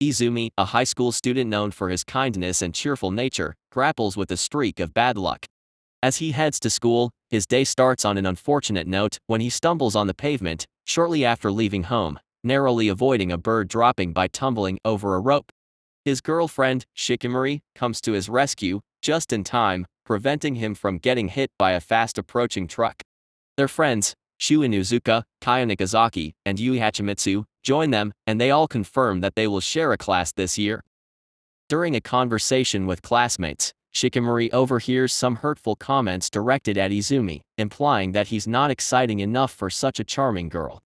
Izumi, a high school student known for his kindness and cheerful nature, grapples with a streak of bad luck. As he heads to school, his day starts on an unfortunate note when he stumbles on the pavement, shortly after leaving home, narrowly avoiding a bird dropping by tumbling over a rope. His girlfriend, Shikimori, comes to his rescue, just in time, preventing him from getting hit by a fast-approaching truck. Their friends, Shu Inuzuka, Kaya Nikazaki, and Yui Hachimitsu, join them, and they all confirm that they will share a class this year. During a conversation with classmates, Shikimori overhears some hurtful comments directed at Izumi, implying that he's not exciting enough for such a charming girl.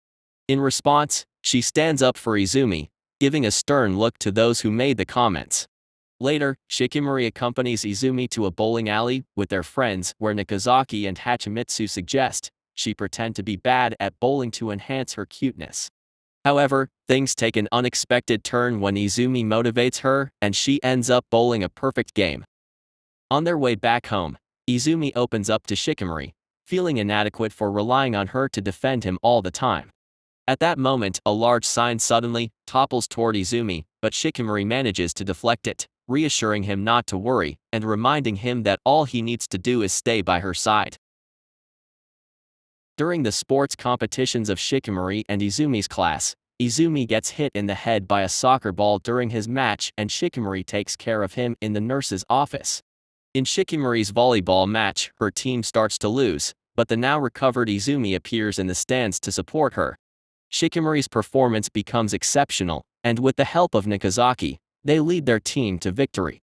In response, she stands up for Izumi, giving a stern look to those who made the comments. Later, Shikimori accompanies Izumi to a bowling alley with their friends where Nikazaki and Hachimitsu suggest she pretend to be bad at bowling to enhance her cuteness. However, things take an unexpected turn when Izumi motivates her and she ends up bowling a perfect game. On their way back home, Izumi opens up to Shikimori, feeling inadequate for relying on her to defend him all the time. At that moment, a large sign suddenly topples toward Izumi, but Shikimori manages to deflect it, reassuring him not to worry and reminding him that all he needs to do is stay by her side. During the sports competitions of Shikimori and Izumi's class, Izumi gets hit in the head by a soccer ball during his match and Shikimori takes care of him in the nurse's office. In Shikimori's volleyball match, her team starts to lose, but the now recovered Izumi appears in the stands to support her. Shikimori's performance becomes exceptional, and with the help of Nikazaki, they lead their team to victory.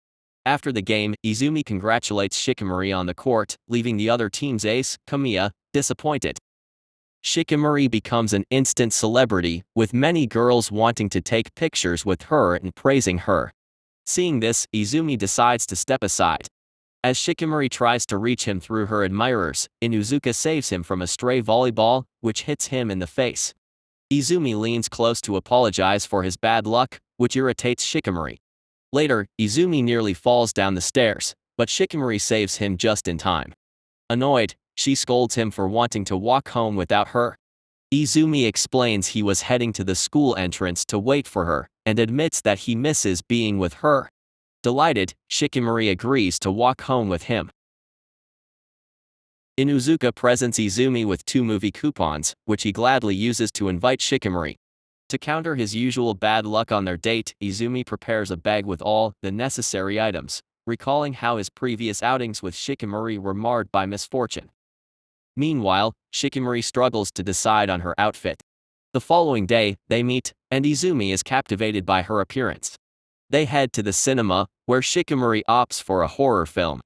After the game, Izumi congratulates Shikimori on the court, leaving the other team's ace, Kamiya, disappointed. Shikimori becomes an instant celebrity, with many girls wanting to take pictures with her and praising her. Seeing this, Izumi decides to step aside. As Shikimori tries to reach him through her admirers, Inuzuka saves him from a stray volleyball, which hits him in the face. Izumi leans close to apologize for his bad luck, which irritates Shikimori. Later, Izumi nearly falls down the stairs, but Shikimori saves him just in time. Annoyed, she scolds him for wanting to walk home without her. Izumi explains he was heading to the school entrance to wait for her, and admits that he misses being with her. Delighted, Shikimori agrees to walk home with him. Inuzuka presents Izumi with 2 movie coupons, which he gladly uses to invite Shikimori. To counter his usual bad luck on their date, Izumi prepares a bag with all the necessary items, recalling how his previous outings with Shikimori were marred by misfortune. Meanwhile, Shikimori struggles to decide on her outfit. The following day, they meet, and Izumi is captivated by her appearance. They head to the cinema, where Shikimori opts for a horror film.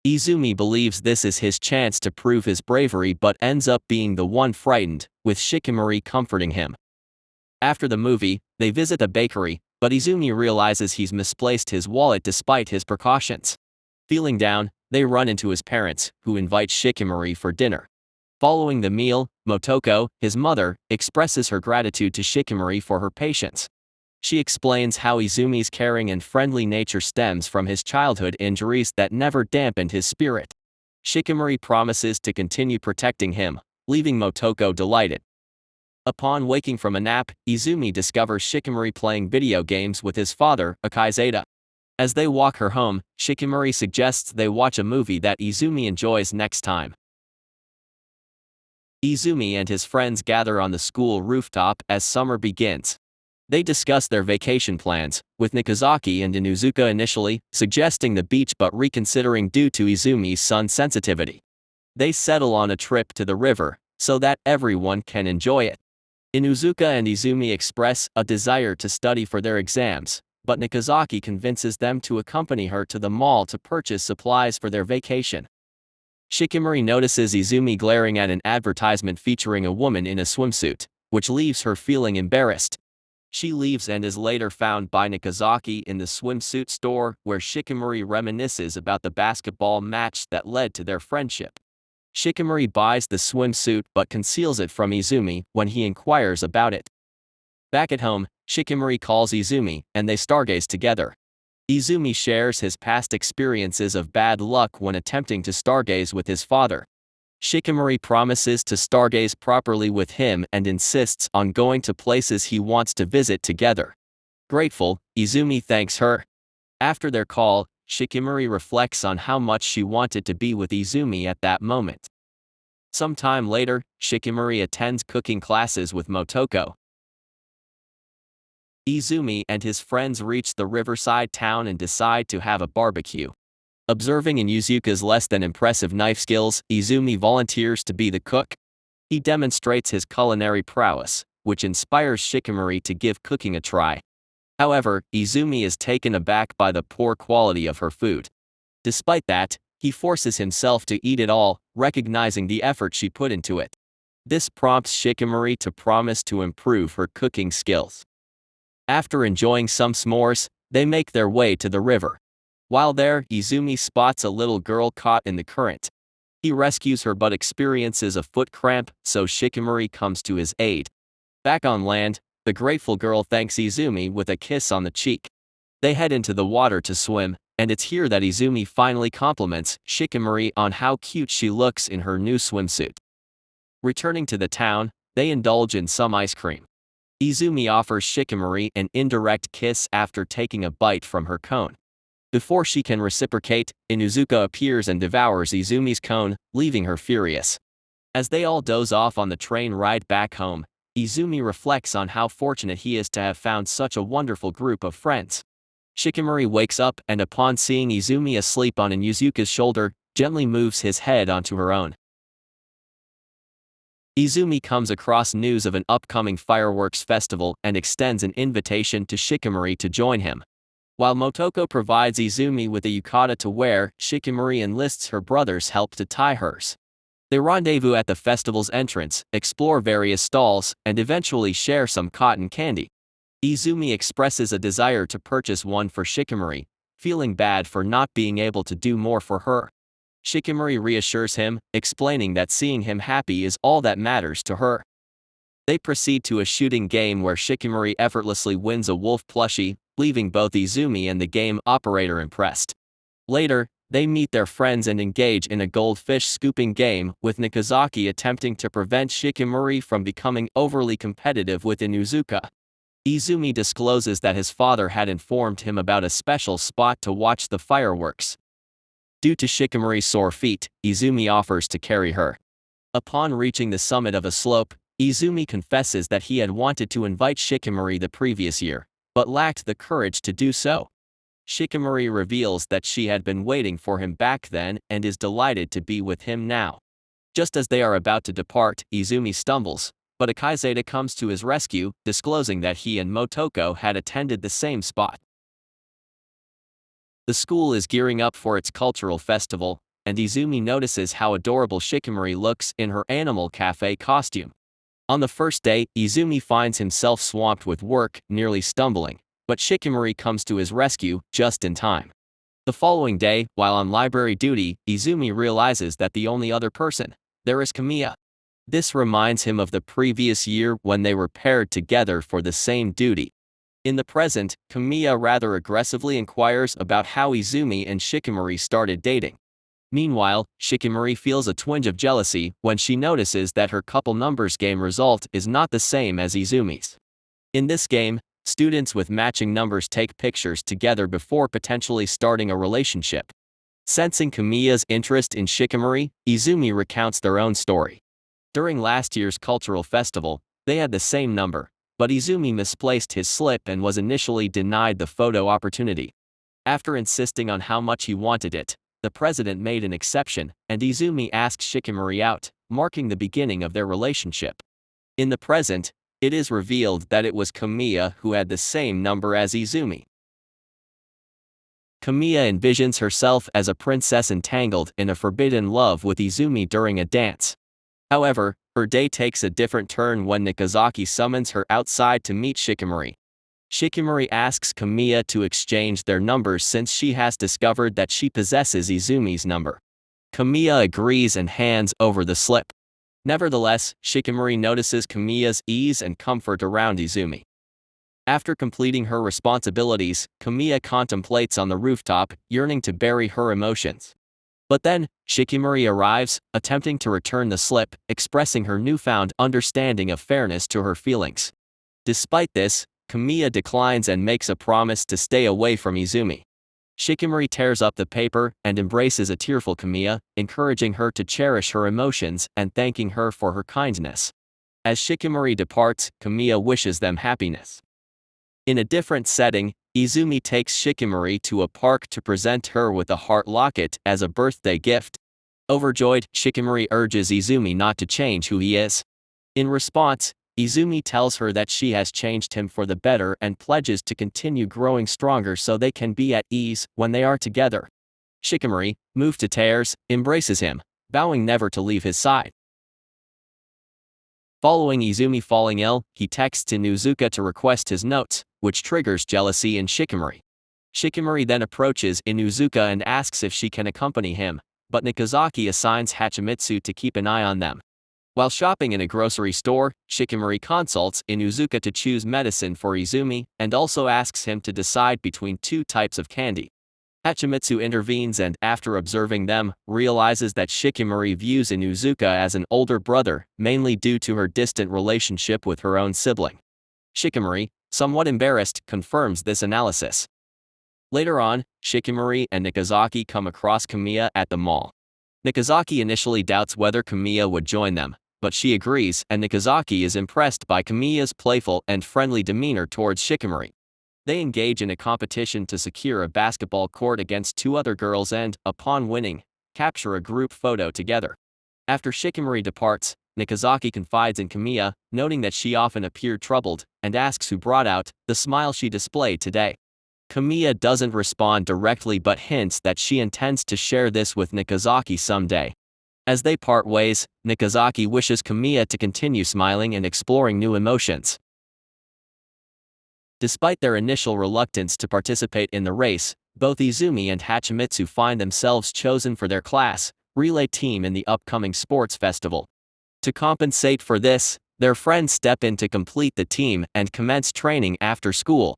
Izumi believes this is his chance to prove his bravery but ends up being the one frightened, with Shikimori comforting him. After the movie, they visit a bakery, but Izumi realizes he's misplaced his wallet despite his precautions. Feeling down, they run into his parents, who invite Shikimori for dinner. Following the meal, Motoko, his mother, expresses her gratitude to Shikimori for her patience. She explains how Izumi's caring and friendly nature stems from his childhood injuries that never dampened his spirit. Shikimori promises to continue protecting him, leaving Motoko delighted. Upon waking from a nap, Izumi discovers Shikimori playing video games with his father, Akaizeta. As they walk her home, Shikimori suggests they watch a movie that Izumi enjoys next time. Izumi and his friends gather on the school rooftop as summer begins. They discuss their vacation plans, with Nikazaki and Inuzuka initially suggesting the beach but reconsidering due to Izumi's sun sensitivity. They settle on a trip to the river, so that everyone can enjoy it. Inuzuka and Izumi express a desire to study for their exams, but Nikazaki convinces them to accompany her to the mall to purchase supplies for their vacation. Shikimori notices Izumi glaring at an advertisement featuring a woman in a swimsuit, which leaves her feeling embarrassed. She leaves and is later found by Nikazaki in the swimsuit store, where Shikimori reminisces about the basketball match that led to their friendship. Shikimori buys the swimsuit but conceals it from Izumi when he inquires about it. Back at home, Shikimori calls Izumi, and they stargaze together. Izumi shares his past experiences of bad luck when attempting to stargaze with his father. Shikimori promises to stargaze properly with him and insists on going to places he wants to visit together. Grateful, Izumi thanks her. After their call, Shikimori reflects on how much she wanted to be with Izumi at that moment. Some time later, Shikimori attends cooking classes with Motoko. Izumi and his friends reach the riverside town and decide to have a barbecue. Observing in Yuzuka's less than impressive knife skills, Izumi volunteers to be the cook. He demonstrates his culinary prowess, which inspires Shikimori to give cooking a try. However, Izumi is taken aback by the poor quality of her food. Despite that, he forces himself to eat it all, recognizing the effort she put into it. This prompts Shikimori to promise to improve her cooking skills. After enjoying some s'mores, they make their way to the river. While there, Izumi spots a little girl caught in the current. He rescues her but experiences a foot cramp, so Shikimori comes to his aid. Back on land, the grateful girl thanks Izumi with a kiss on the cheek. They head into the water to swim, and it's here that Izumi finally compliments Shikimori on how cute she looks in her new swimsuit. Returning to the town, they indulge in some ice cream. Izumi offers Shikimori an indirect kiss after taking a bite from her cone. Before she can reciprocate, Inuzuka appears and devours Izumi's cone, leaving her furious. As they all doze off on the train ride back home, Izumi reflects on how fortunate he is to have found such a wonderful group of friends. Shikimori wakes up and upon seeing Izumi asleep on Inuzuka's shoulder, gently moves his head onto her own. Izumi comes across news of an upcoming fireworks festival and extends an invitation to Shikimori to join him. While Motoko provides Izumi with a yukata to wear, Shikimori enlists her brother's help to tie hers. They rendezvous at the festival's entrance, explore various stalls, and eventually share some cotton candy. Izumi expresses a desire to purchase one for Shikimori, feeling bad for not being able to do more for her. Shikimori reassures him, explaining that seeing him happy is all that matters to her. They proceed to a shooting game where Shikimori effortlessly wins a wolf plushie, leaving both Izumi and the game operator impressed. Later, they meet their friends and engage in a goldfish scooping game, with Nakozaki attempting to prevent Shikimori from becoming overly competitive with Inuzuka. Izumi discloses that his father had informed him about a special spot to watch the fireworks. Due to Shikimori's sore feet, Izumi offers to carry her. Upon reaching the summit of a slope, Izumi confesses that he had wanted to invite Shikimori the previous year, but lacked the courage to do so. Shikimori reveals that she had been waiting for him back then and is delighted to be with him now. Just as they are about to depart, Izumi stumbles, but Akaizeta comes to his rescue, disclosing that he and Motoko had attended the same spot. The school is gearing up for its cultural festival, and Izumi notices how adorable Shikimori looks in her animal cafe costume. On the first day, Izumi finds himself swamped with work, nearly stumbling, but Shikimori comes to his rescue just in time. The following day, while on library duty, Izumi realizes that the only other person there is Kamiya. This reminds him of the previous year when they were paired together for the same duty. In the present, Kamiya rather aggressively inquires about how Izumi and Shikimori started dating. Meanwhile, Shikimori feels a twinge of jealousy when she notices that her couple numbers game result is not the same as Izumi's. In this game, students with matching numbers take pictures together before potentially starting a relationship. Sensing Kamiya's interest in Shikimori, Izumi recounts their own story. During last year's cultural festival, they had the same number, but Izumi misplaced his slip and was initially denied the photo opportunity. After insisting on how much he wanted it, the president made an exception, and Izumi asked Shikimori out, marking the beginning of their relationship. In the present, it is revealed that it was Kamiya who had the same number as Izumi. Kamiya envisions herself as a princess entangled in a forbidden love with Izumi during a dance. However, her day takes a different turn when Nakozaki summons her outside to meet Shikimori. Shikimori asks Kamiya to exchange their numbers since she has discovered that she possesses Izumi's number. Kamiya agrees and hands over the slip. Nevertheless, Shikimori notices Kamiya's ease and comfort around Izumi. After completing her responsibilities, Kamiya contemplates on the rooftop, yearning to bury her emotions. But then, Shikimori arrives, attempting to return the slip, expressing her newfound understanding of fairness to her feelings. Despite this, Kamiya declines and makes a promise to stay away from Izumi. Shikimori tears up the paper and embraces a tearful Kamiya, encouraging her to cherish her emotions and thanking her for her kindness. As Shikimori departs, Kamiya wishes them happiness. In a different setting, Izumi takes Shikimori to a park to present her with a heart locket as a birthday gift. Overjoyed, Shikimori urges Izumi not to change who he is. In response, Izumi tells her that she has changed him for the better and pledges to continue growing stronger so they can be at ease when they are together. Shikimori, moved to tears, embraces him, vowing never to leave his side. Following Izumi falling ill, he texts Inuzuka to request his notes, which triggers jealousy in Shikimori. Shikimori then approaches Inuzuka and asks if she can accompany him, but Nikozaki assigns Hachimitsu to keep an eye on them. While shopping in a grocery store, Shikimori consults Inuzuka to choose medicine for Izumi and also asks him to decide between two types of candy. Hachimitsu intervenes and, after observing them, realizes that Shikimori views Inuzuka as an older brother, mainly due to her distant relationship with her own sibling. Shikimori, somewhat embarrassed, confirms this analysis. Later on, Shikimori and Nikozaki come across Kamiya at the mall. Nikozaki initially doubts whether Kamiya would join them, but she agrees and Nikozaki is impressed by Kamiya's playful and friendly demeanor towards Shikimori. They engage in a competition to secure a basketball court against two other girls and, upon winning, capture a group photo together. After Shikimori departs, Nikozaki confides in Kamiya, noting that she often appeared troubled, and asks who brought out the smile she displayed today. Kamiya doesn't respond directly but hints that she intends to share this with Nikozaki someday. As they part ways, Nikozaki wishes Kamiya to continue smiling and exploring new emotions. Despite their initial reluctance to participate in the race, both Izumi and Hachimitsu find themselves chosen for their class relay team in the upcoming sports festival. To compensate for this, their friends step in to complete the team and commence training after school.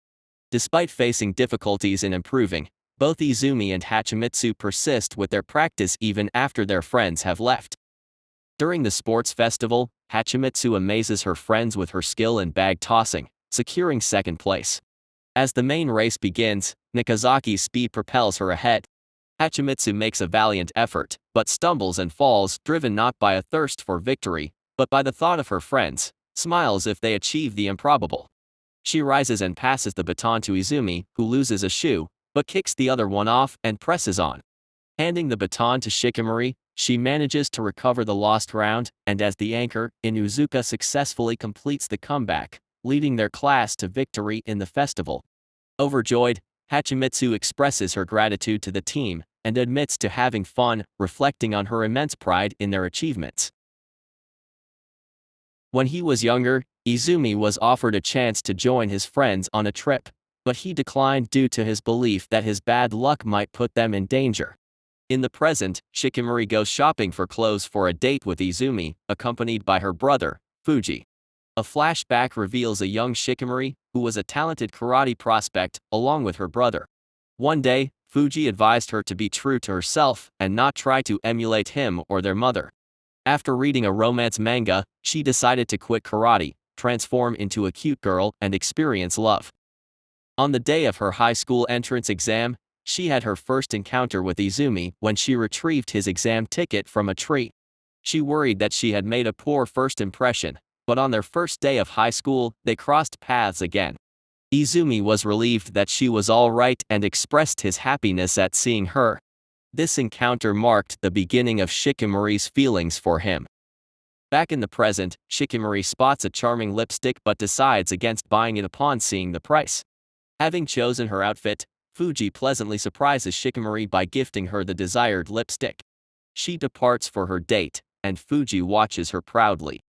Despite facing difficulties in improving, both Izumi and Hachimitsu persist with their practice even after their friends have left. During the sports festival, Hachimitsu amazes her friends with her skill in bag tossing, securing second place. As the main race begins, Nikozaki's speed propels her ahead. Hachimitsu makes a valiant effort, but stumbles and falls, driven not by a thirst for victory, but by the thought of her friends, smiles if they achieve the improbable. She rises and passes the baton to Izumi, who loses a shoe, but kicks the other one off and presses on. Handing the baton to Shikimori, she manages to recover the lost round, and as the anchor, Inuzuka successfully completes the comeback, leading their class to victory in the festival. Overjoyed, Hachimitsu expresses her gratitude to the team and admits to having fun, reflecting on her immense pride in their achievements. When he was younger, Izumi was offered a chance to join his friends on a trip, but he declined due to his belief that his bad luck might put them in danger. In the present, Shikimori goes shopping for clothes for a date with Izumi, accompanied by her brother, Fuji. A flashback reveals a young Shikimori, who was a talented karate prospect, along with her brother. One day, Fuji advised her to be true to herself and not try to emulate him or their mother. After reading a romance manga, she decided to quit karate, transform into a cute girl, and experience love. On the day of her high school entrance exam, she had her first encounter with Izumi when she retrieved his exam ticket from a tree. She worried that she had made a poor first impression, but on their first day of high school, they crossed paths again. Izumi was relieved that she was all right and expressed his happiness at seeing her. This encounter marked the beginning of Shikimori's feelings for him. Back in the present, Shikimori spots a charming lipstick but decides against buying it upon seeing the price. Having chosen her outfit, Fuji pleasantly surprises Shikimori by gifting her the desired lipstick. She departs for her date, and Fuji watches her proudly.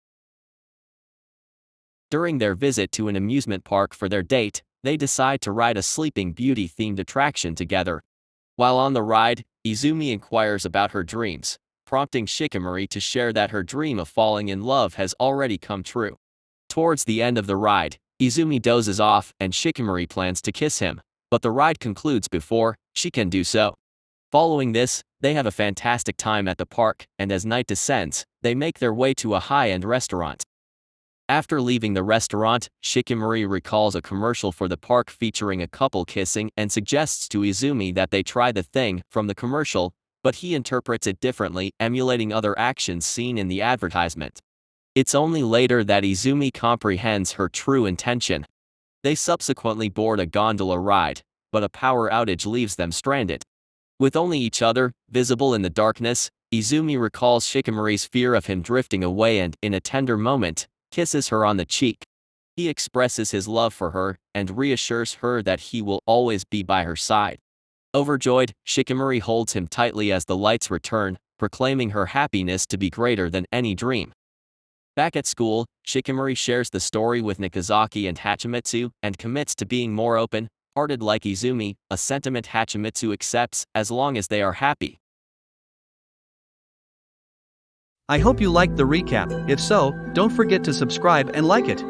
During their visit to an amusement park for their date, they decide to ride a Sleeping Beauty-themed attraction together. While on the ride, Izumi inquires about her dreams, prompting Shikimori to share that her dream of falling in love has already come true. Towards the end of the ride, Izumi dozes off and Shikimori plans to kiss him, but the ride concludes before she can do so. Following this, they have a fantastic time at the park, and as night descends, they make their way to a high-end restaurant. After leaving the restaurant, Shikimori recalls a commercial for the park featuring a couple kissing and suggests to Izumi that they try the thing from the commercial, but he interprets it differently, emulating other actions seen in the advertisement. It's only later that Izumi comprehends her true intention. They subsequently board a gondola ride, but a power outage leaves them stranded. With only each other visible in the darkness, Izumi recalls Shikimori's fear of him drifting away and, in a tender moment, kisses her on the cheek. He expresses his love for her and reassures her that he will always be by her side. Overjoyed, Shikimori holds him tightly as the lights return, proclaiming her happiness to be greater than any dream. Back at school, Shikimori shares the story with Nakozaki and Hachimitsu and commits to being more open-hearted like Izumi, a sentiment Hachimitsu accepts as long as they are happy. I hope you liked the recap. If so, don't forget to subscribe and like it.